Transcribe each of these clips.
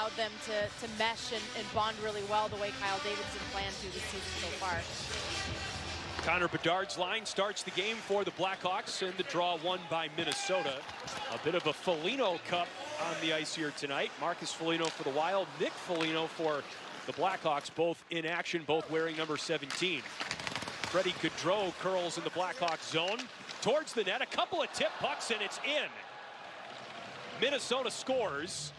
allowed them to mesh and bond really well the way Kyle Davidson planned to this season so far. Connor Bedard's line starts the game for the Blackhawks, and the draw won by Minnesota. A bit of a Foligno Cup on the ice here tonight. Marcus Foligno for the Wild, Nick Foligno for the Blackhawks, both in action, both wearing number 17. Freddie Gaudreau curls in the Blackhawks zone. Towards the net, a couple of tip pucks, and it's in. Minnesota scores.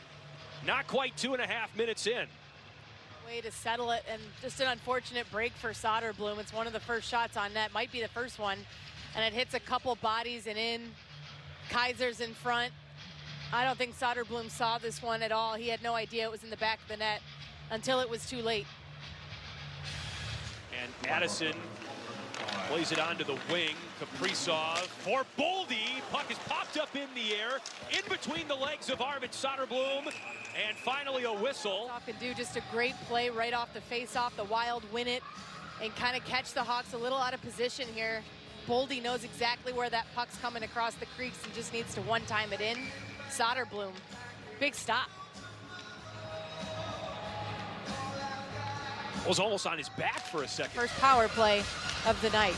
Not quite 2.5 minutes in. Way to settle it, and just an unfortunate break for Soderblom. It's one of the first shots on net, might be the first one, and it hits a couple bodies and in. Kaiser's in front. I don't think Soderblom saw this one at all. He had no idea it was in the back of the net until it was too late. And Addison plays it onto the wing. Kaprizov for Boldy. Puck is popped up in the air, in between the legs of Arvid Soderblom. And finally a whistle. And do just a great play right off the face-off. The Wild win it and kind of catch the Hawks a little out of position here. Boldy knows exactly where that puck's coming across the crease and just needs to one-time it in. Soderblom, big stop. Was almost on his back for a second. First power play of the night.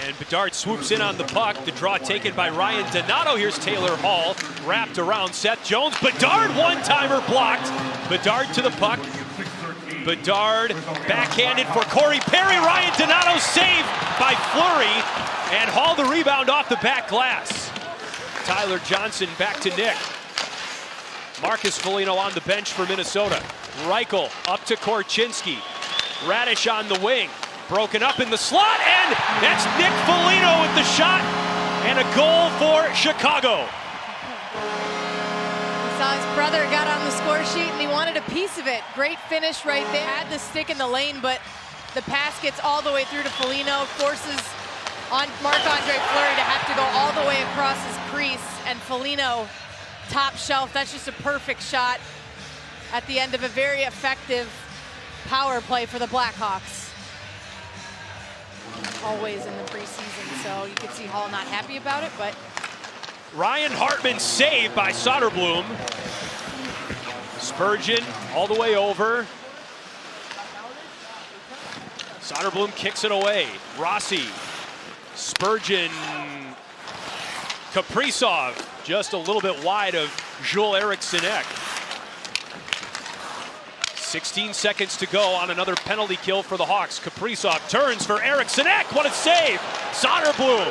And Bedard swoops in on the puck. The draw taken by Ryan Donato. Here's Taylor Hall, wrapped around Seth Jones. Bedard, one-timer blocked. Bedard to the puck. Bedard backhanded for Corey Perry. Ryan Donato saved by Fleury. And Hall the rebound off the back glass. Tyler Johnson back to Nick. Marcus Foligno on the bench for Minnesota. Reichel up to Korchinski. Radish on the wing. Broken up in the slot, and that's Nick Foligno with the shot, and a goal for Chicago. He saw his brother got on the score sheet, and he wanted a piece of it. Great finish right there. Had the stick in the lane, but the pass gets all the way through to Foligno, forces on Marc-Andre Fleury to have to go all the way across his crease, and Foligno, top shelf. That's just a perfect shot at the end of a very effective power play for the Blackhawks. Always in the preseason, so you could see Hall not happy about it, but Ryan Hartman saved by Soderblom. Spurgeon all the way over. Soderblom kicks it away. Rossi, Spurgeon, Kaprizov just a little bit wide of Joel-Eric Sinek. 16 seconds to go on another penalty kill for the Hawks. Kaprizov turns for Eric Sinek. What a save! Soderblom,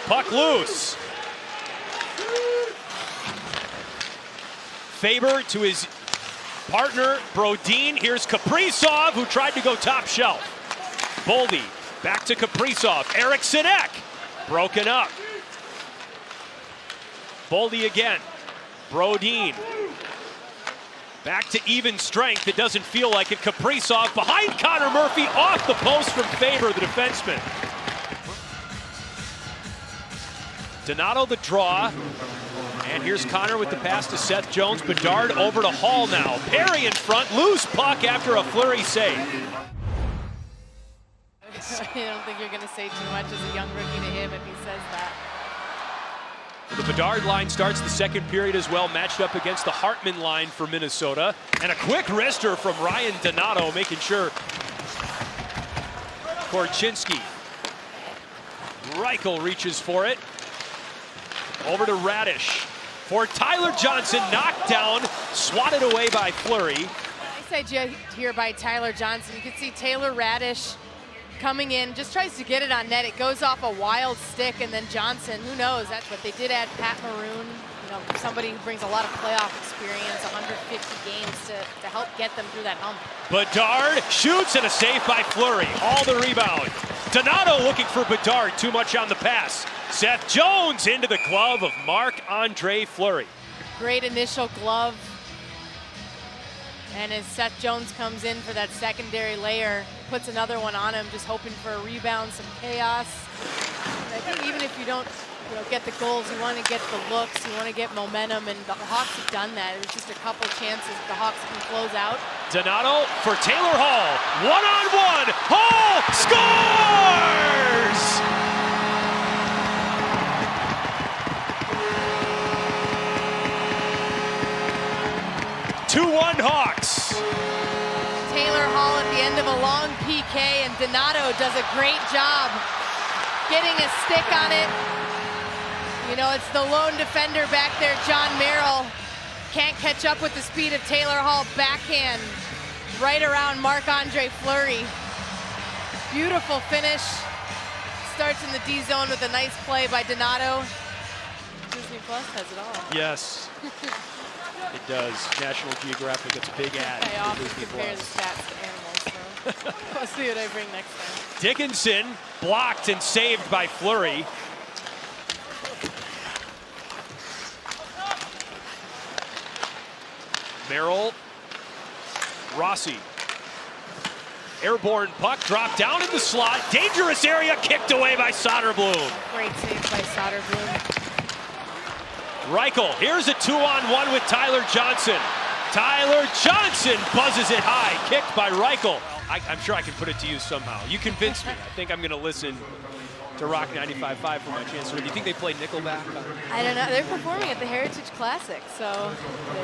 puck loose. Faber to his partner, Brodin. Here's Kaprizov, who tried to go top shelf. Boldy, back to Kaprizov. Eric Sinek, broken up. Boldy again. Brodin. Back to even strength. It doesn't feel like it. Kaprizov behind Connor Murphy, off the post from Faber, the defenseman. Donato the draw. And here's Connor with the pass to Seth Jones. Bedard over to Hall now. Perry in front, loose puck after a Fleury save. I don't think you're going to say too much as a young rookie to him if he says that. The Bedard line starts the second period as well, matched up against the Hartman line for Minnesota. And a quick wrister from Ryan Donato, making sure. Korchinski. Reichel reaches for it. Over to Radish. For Tyler Johnson, knocked down, swatted away by Fleury. Nice idea here by Tyler Johnson. You can see Taylor Radish coming in, just tries to get it on net. It goes off a Wild stick, and then Johnson, who knows, that's what they did add. Pat Maroon, you know, somebody who brings a lot of playoff experience, 150 games to help get them through that hump. Bedard shoots, and a save by Fleury. All the rebound. Donato looking for Bedard, too much on the pass. Seth Jones into the glove of Marc-Andre Fleury. Great initial glove. And as Seth Jones comes in for that secondary layer, puts another one on him, just hoping for a rebound, some chaos. And I think even if you don't get the goals, you want to get the looks, you want to get momentum, and the Hawks have done that. It was just a couple chances the Hawks can close out. Donato for Taylor Hall. One-on-one. Hall scores! 2-1 rebound, Hawks. Taylor Hall at the end of a long PK, and Donato does a great job getting a stick on it. You know, it's the lone defender back there, John Merrill. Can't catch up with the speed of Taylor Hall. Backhand right around Marc-Andre Fleury. Beautiful finish. Starts in the D zone with a nice play by Donato. Disney Plus has it all. Yes, it does. National Geographic, it's a big ad. I often compare the stats to animals, so we'll see what I bring next time. Dickinson blocked and saved by Fleury. Merrill, Rossi. Airborne puck dropped down in the slot. Dangerous area kicked away by Soderblom. Great save by Soderblom. Reichel, here's a 2-on-1 with Tyler Johnson. Tyler Johnson buzzes it high, kicked by Reichel. I'm sure I can put it to you somehow. You convinced me. I think I'm gonna listen to Rock 95.5 for my chance. Do you think they play Nickelback? I don't know. They're performing at the Heritage Classic, so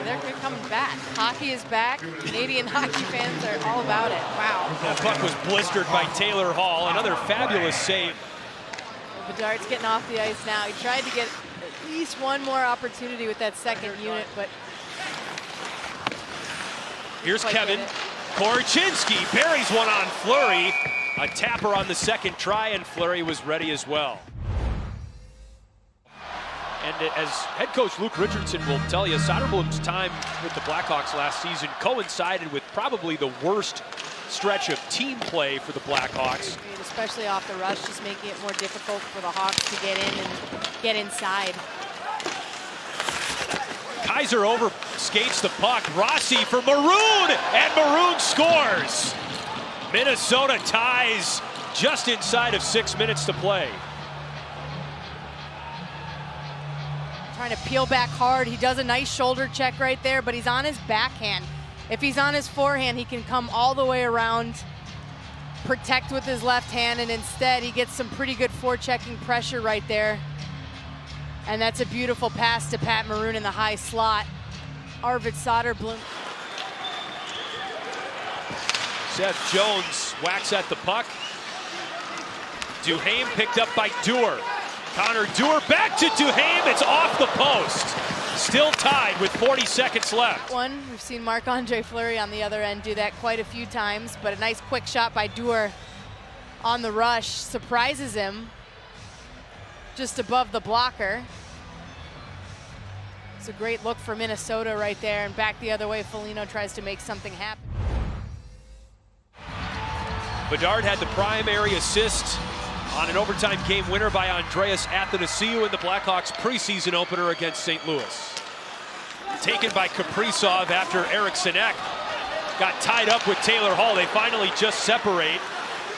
they're coming back. Hockey is back. Canadian hockey fans are all about it. Wow. That puck was blistered by Taylor Hall. Another fabulous save. Bedard's getting off the ice now. He tried to get at least one more opportunity with that second unit, but here's Kevin Korchinski, buries one on Fleury. A tapper on the second try, and Fleury was ready as well. And as head coach Luke Richardson will tell you, Soderblom's time with the Blackhawks last season coincided with probably the worst stretch of team play for the Blackhawks. Especially off the rush, just making it more difficult for the Hawks to get in and get inside. Kaiser over skates the puck. Rossi for Maroon, and Maroon scores. Minnesota ties just inside of 6 minutes to play. Trying to peel back hard. He does a nice shoulder check right there, but he's on his backhand. If he's on his forehand, he can come all the way around, protect with his left hand, and instead he gets some pretty good forechecking pressure right there. And that's a beautiful pass to Pat Maroon in the high slot. Arvid Soderblom. Seth Jones whacks at the puck. Duhaime picked up by Dewar. Connor Dewar back to Duhaime. It's off the post. Still tied with 40 seconds left. We've seen Marc-Andre Fleury on the other end do that quite a few times, but a nice quick shot by Dewar on the rush surprises him just above the blocker. It's a great look for Minnesota right there, and back the other way, Foligno tries to make something happen. Bedard had the primary assist on an overtime game winner by Andreas Athanasiou in the Blackhawks preseason opener against St. Louis. Taken by Kaprizov after Eric Sinek got tied up with Taylor Hall. They finally just separate.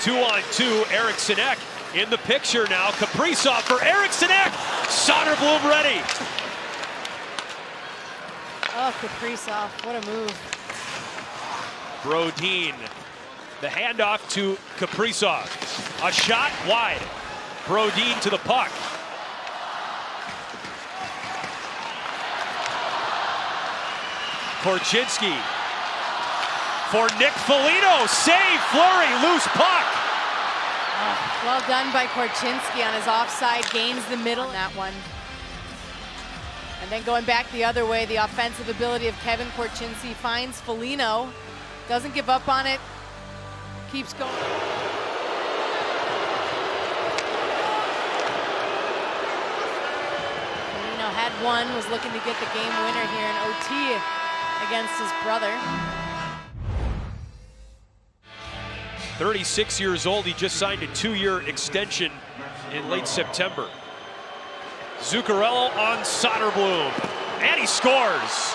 2-on-2, Eric Sinek in the picture now. Kaprizov for Eric Sinek. Soderblom ready. Oh, Kaprizov, what a move. Brodin. The handoff to Kaprizov. A shot wide. Brodin to the puck. Korchinski for Nick Foligno. Save, Fleury, loose puck. Oh, well done by Korchinski on his offside, gains the middle on that one. And then going back the other way, the offensive ability of Kevin Korchinski finds Foligno. Doesn't give up on it. Keeps going. Foligno had one, was looking to get the game winner here in OT against his brother. 36 years old, he just signed a 2-year extension in late September. Zuccarello on Soderblom, and he scores.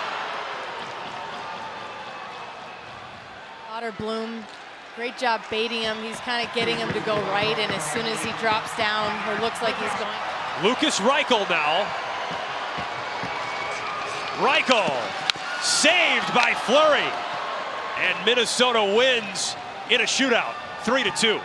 Soderblom, great job baiting him. He's kind of getting him to go right, and as soon as he drops down, or looks like he's going. Lucas Reichel now. Reichel saved by Fleury, and Minnesota wins in a shootout, 3-2.